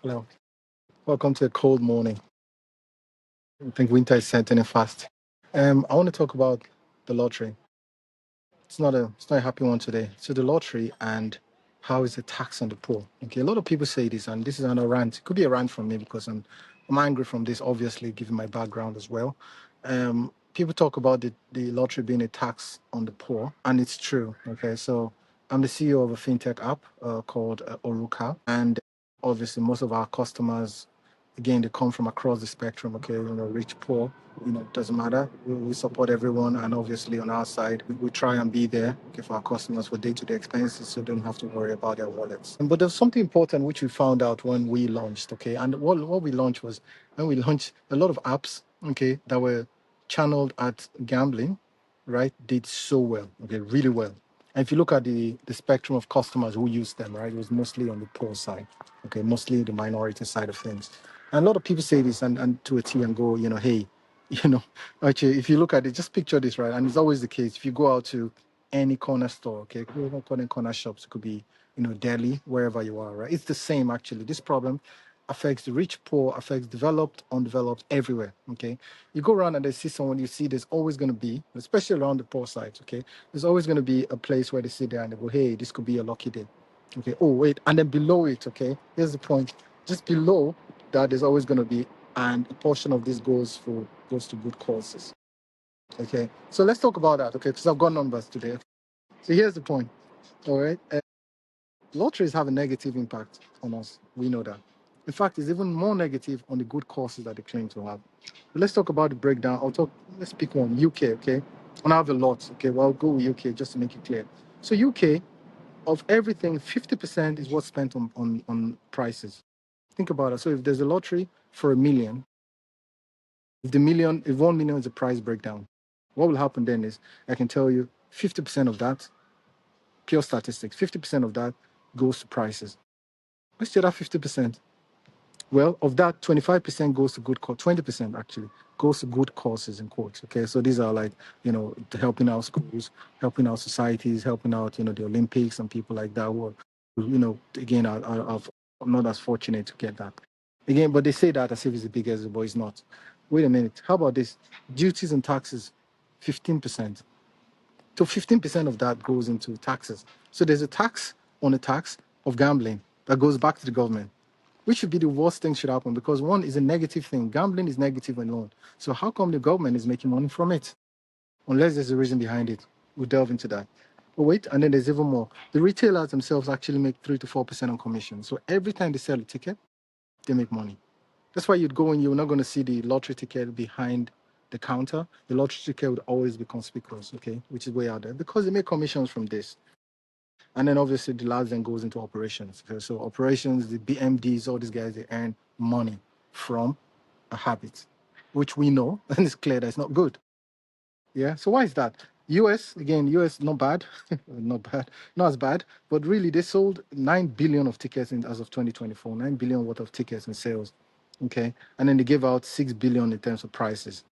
Hello. Welcome to a cold morning. I think winter is setting in fast. I want to talk about the lottery. It's not a happy one today. So the lottery and how is the tax on the poor. Okay, a lot of people say this, and this is a rant. It could be a rant from me because I'm angry from this, obviously, given my background as well. People talk about the lottery being a tax on the poor, and it's true. Okay, so I'm the CEO of a fintech app called Oruka, and obviously most of our customers, again, they come from across the spectrum. Okay, rich, poor, doesn't matter. We support everyone, and obviously on our side, we try and be there, okay, for our customers for day-to-day expenses, so they don't have to worry about their wallets. But there's something important which we found out when we launched. Okay, and what we launched was when we launched a lot of apps. Okay, that were channeled at gambling, right? Did so well. Okay, really well. And if you look at the spectrum of customers who use them, right, it was mostly on the poor side. Okay, mostly the minority side of things. And a lot of people say this and to a T and go, hey, you know, actually, if you look at it, just picture this, right? And it's always the case. If you go out to any corner store, okay, we don't call them corner shops, it could be, Delhi, wherever you are, right? It's the same, actually. This problem affects the rich, poor, affects developed, undeveloped, everywhere, okay? You go around and they see someone, you see there's always going to be, especially around the poor sides, okay? There's always going to be a place where they sit there and they go, hey, this could be a lucky day. Okay, oh, wait. And then below it, okay, here's the point. Just below that, there's always going to be, and a portion of this goes to good causes. Okay, so let's talk about that. Okay, because I've got numbers today. So here's the point. All right, lotteries have a negative impact on us. We know that. In fact, it's even more negative on the good causes that they claim to have. But let's talk about the breakdown. Let's pick one. UK. Okay, and I have a lot. Okay, well, I'll go with UK just to make it clear. So UK, of everything, 50% is what's spent on prices. Think about it. So if there's a lottery for a million, if 1 million is the price breakdown, what will happen then is I can tell you 50% of that, pure statistics, 50% of that goes to prices. What's the other 50%? Well, of that, 25% goes to 20% actually goes to good causes in quotes. Okay, so these are like, helping out schools, helping out societies, helping out, the Olympics and people like that who are, again, are not as fortunate to get that. Again, but they say that as if it's the biggest, but it's not. Wait a minute. How about this? Duties and taxes, 15%. So 15% of that goes into taxes. So there's a tax on a tax of gambling that goes back to the government, which should be the worst thing should happen because one is a negative thing. Gambling is negative alone. So how come the government is making money from it? Unless there's a reason behind it. We'll delve into that. But wait, and then there's even more. The retailers themselves actually make 3 to 4% on commission. So every time they sell a ticket, they make money. That's why you'd go and you're not going to see the lottery ticket behind the counter. The lottery ticket would always be conspicuous, okay, which is way out there because they make commissions from this. And then obviously the last then goes into operations. Okay? So operations, the BMDs, all these guys, they earn money from a habit, which we know, and it's clear that it's not good. Yeah. So why is that? US, again, US not bad, not bad, not as bad, but really they sold 9 billion of tickets as of 2024, 9 billion worth of tickets in sales. Okay. And then they gave out 6 billion in terms of prices.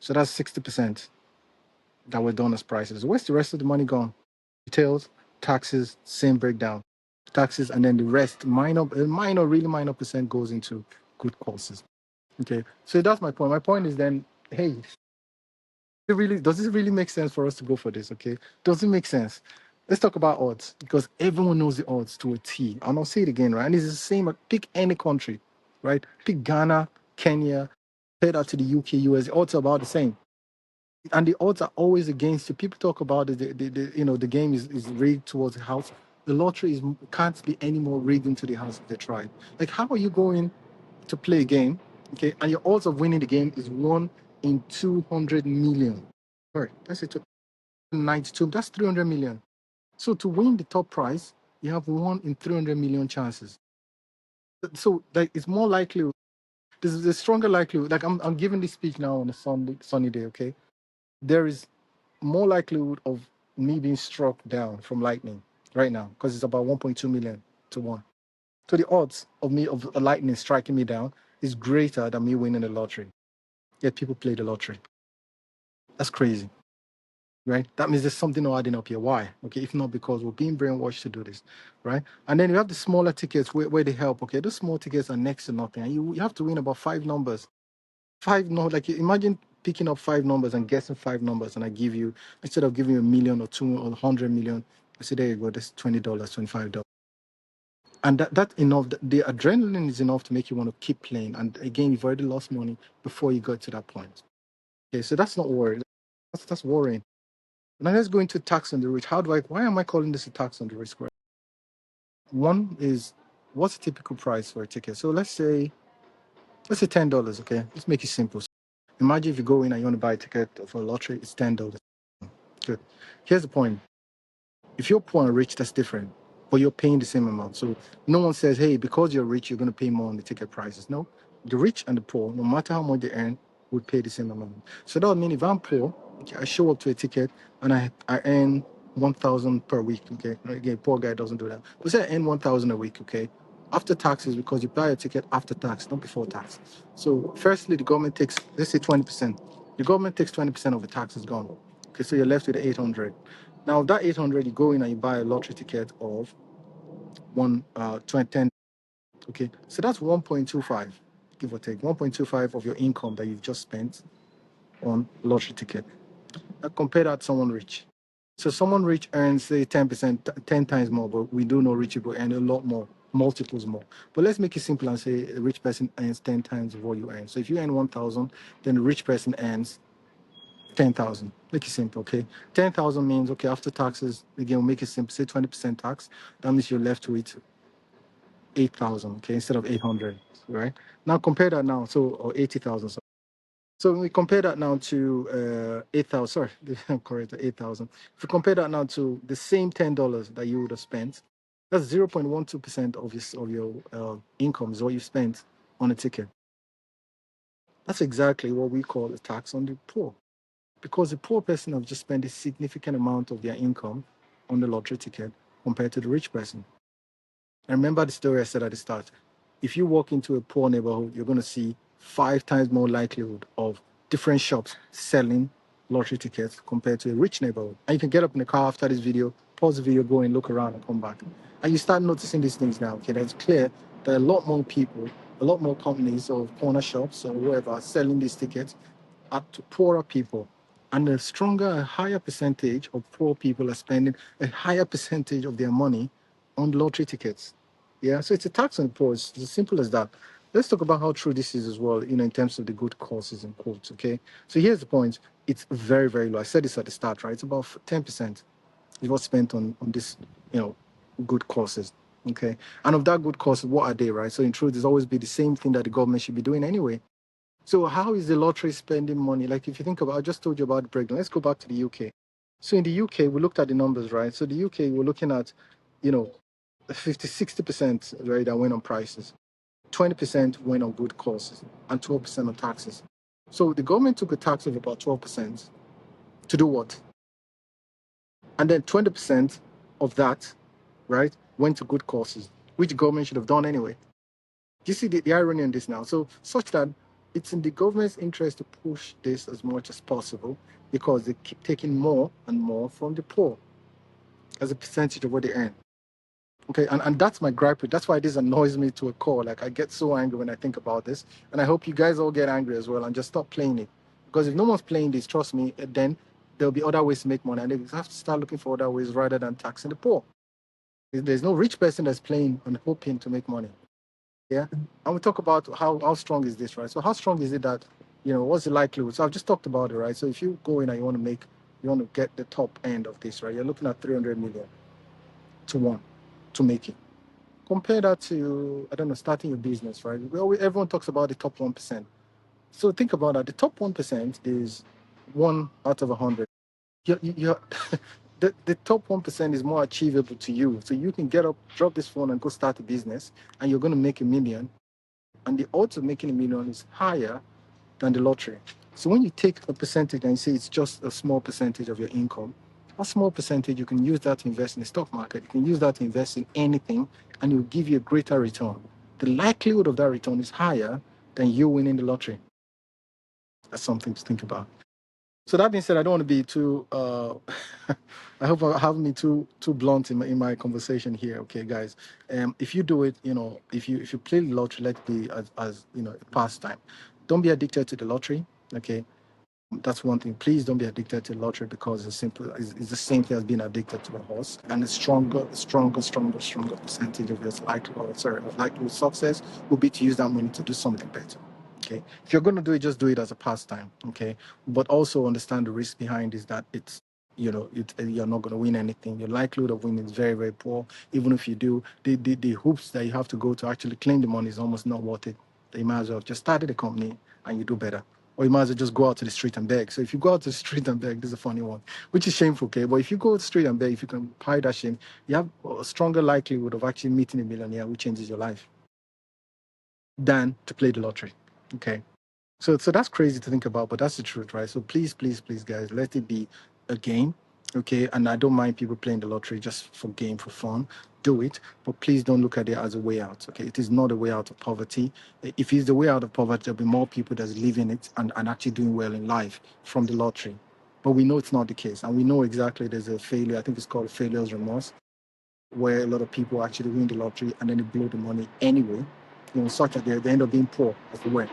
So that's 60% that were done as prices. Where's the rest of the money gone? Details, taxes, same breakdown. Taxes, and then the rest, really minor percent goes into good causes. Okay. So that's my point. My point is then, hey, does it really make sense for us to go for this? Okay, does it make sense? Let's talk about odds because everyone knows the odds to a T. I'll not say it again, right? And it's the same. Pick any country, right? Pick Ghana, Kenya, head out to the UK, US. The odds are about the same, and the odds are always against you. People talk about it, the game is rigged towards the house. The lottery can't be any more rigged into the house if they try. Like, how are you going to play a game, okay, and your odds of winning the game is 1 in 200 million? Sorry, that's it. 92. That's 300 million. So to win the top prize, you have 1 in 300 million chances. So like it's more likely. This is a stronger likelihood. Like I'm giving this speech now on a sunny day. Okay, there is more likelihood of me being struck down from lightning right now because it's about 1.2 million to one. So the odds of a lightning striking me down is greater than me winning the lottery. Yet people play the lottery. That's crazy. right? That means there's something not adding up here. Why? Okay, if not because we're being brainwashed to do this, right? And then you have the smaller tickets where they help. Okay, those small tickets are next to nothing, and you have to win about five numbers. Five, no, like imagine picking up five numbers and guessing five numbers, and I give you, instead of giving you a million or two or 100 million, I say there you go, that's $20, $25. And that enough, the adrenaline is enough to make you want to keep playing. And again, you've already lost money before you got to that point. Okay, so that's not worrying. That's worrying. Now let's go into tax on the rich. Why am I calling this a tax on the rich? Right? One is, what's the typical price for a ticket? So let's say $10. Okay, let's make it simple. Imagine if you go in and you want to buy a ticket for a lottery, it's $10. Good. Here's the point. If you're poor and rich, that's different, but you're paying the same amount. So no one says, hey, because you're rich, you're going to pay more on the ticket prices. No, the rich and the poor, no matter how much they earn, would pay the same amount. So that would mean if I'm poor, okay, I show up to a ticket and I earn 1,000 per week. Okay, again, poor guy doesn't do that. But say I earn 1,000 a week. Okay, after taxes, because you buy a ticket after tax, not before tax. So firstly, the government takes, let's say 20%. The government takes 20% of the tax is gone. Okay, so you're left with 800. Now that 800, you go in and you buy a lottery ticket of 10. Okay, so that's 1.25, give or take 1.25 of your income that you've just spent on lottery ticket. Now compare that to someone rich. So someone rich earns say 10%, 10 times more, but we do know rich people earn a lot more, multiples more. But let's make it simple and say a rich person earns 10 times of what you earn. So if you earn 1,000, then a rich person earns 10,000. Make it simple, okay? 10,000 means, okay, after taxes, again, we'll make it simple, say 20% tax. That means you're left with 8,000, okay, instead of 800, right? Now compare that now, or 80,000. So when we compare that now to 8,000, sorry, I'm correct, 8,000. If you compare that now to the same $10 that you would have spent, that's 0.12% of your income is what you spent on a ticket. That's exactly what we call a tax on the poor. Because the poor person have just spent a significant amount of their income on the lottery ticket compared to the rich person. And remember the story I said at the start. If you walk into a poor neighborhood, you're going to see 5 times more likelihood of different shops selling lottery tickets compared to a rich neighborhood. And you can get up in the car after this video, pause the video, go and look around and come back. And you start noticing these things now. Okay, that's clear that a lot more people, a lot more companies or corner shops or whoever are selling these tickets to poorer people. And a stronger, a higher percentage of poor people are spending a higher percentage of their money on lottery tickets. Yeah, so it's a tax on the poor. It's as simple as that. Let's talk about how true this is as well, in terms of the good causes and quotes, okay? So here's the point. It's very, very low. I said this at the start, right? It's about 10% is what's spent on this, good causes, okay? And of that good causes, what are they, right? So in truth, it's always be the same thing that the government should be doing anyway. So how is the lottery spending money? Like if you think about, I just told you about the breakdown. Let's go back to the UK. So in the UK, we looked at the numbers, right? So the UK, we're looking at, 50, 60%, right, that went on prices. 20% went on good causes and 12% on taxes. So the government took a tax of about 12% to do what? And then 20% of that, right, went to good causes, which the government should have done anyway. Do you see the irony in this now? So such that it's in the government's interest to push this as much as possible because they keep taking more and more from the poor as a percentage of what they earn. Okay, and that's my gripe. That's why this annoys me to a core. Like I get so angry when I think about this, and I hope you guys all get angry as well and just stop playing it. Because if no one's playing this, trust me, then there'll be other ways to make money, and they have to start looking for other ways rather than taxing the poor. There's no rich person that's playing and hoping to make money. Yeah, and we talk about how strong is this, right? So how strong is it that, what's the likelihood? So I've just talked about it, right? So if you go in and you want to get the top end of this, right? You're looking at 300 million to one to make it. Compare that to, I don't know, starting your business, right? Everyone talks about the top 1%. So think about that. The top 1% is one out of 100. You're the top 1% is more achievable to you. So you can get up, drop this phone, and go start a business, and you're going to make a million. And the odds of making a million is higher than the lottery. So when you take a percentage and you say it's just a small percentage of your income, a small percentage, you can use that to invest in the stock market. You can use that to invest in anything, and it will give you a greater return. The likelihood of that return is higher than you winning the lottery. That's something to think about. So that being said, I don't want to be too. I hope I haven't been too blunt in my conversation here. Okay, guys. If you do it, if you play the lottery, let it be as a pastime. Don't be addicted to the lottery. Okay, that's one thing. Please don't be addicted to lottery because it's the same thing as being addicted to a horse. And a stronger percentage of your likelihood of success will be to use that money to do something better. Okay. If you're going to do it, just do it as a pastime. Okay. But also understand the risk behind is that you're not going to win anything. Your likelihood of winning is very, very poor. Even if you do, the hoops that you have to go to actually claim the money is almost not worth it. You might as well just started a company and you do better. Or you might as well just go out to the street and beg. So if you go out to the street and beg, this is a funny one, which is shameful, okay? But if you go to the street and beg, if you can hide that shame, you have a stronger likelihood of actually meeting a millionaire who changes your life than to play the lottery, okay? So that's crazy to think about, but that's the truth, right? So please, guys, let it be a game, okay? And I don't mind people playing the lottery just for game, for fun. Do it, but please don't look at it as a way out, okay? It is not a way out of poverty. If it's the way out of poverty, there'll be more people that's living it and actually doing well in life from the lottery. But we know it's not the case, and we know exactly there's a failure. I think it's called failures remorse, where a lot of people actually win the lottery and then they blow the money anyway, such that they end up being poor as well.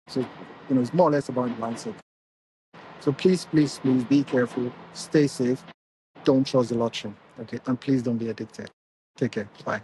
So, it's more or less about the mindset. So please be careful, stay safe, don't trust the lottery, okay? And please don't be addicted. Take care. Bye.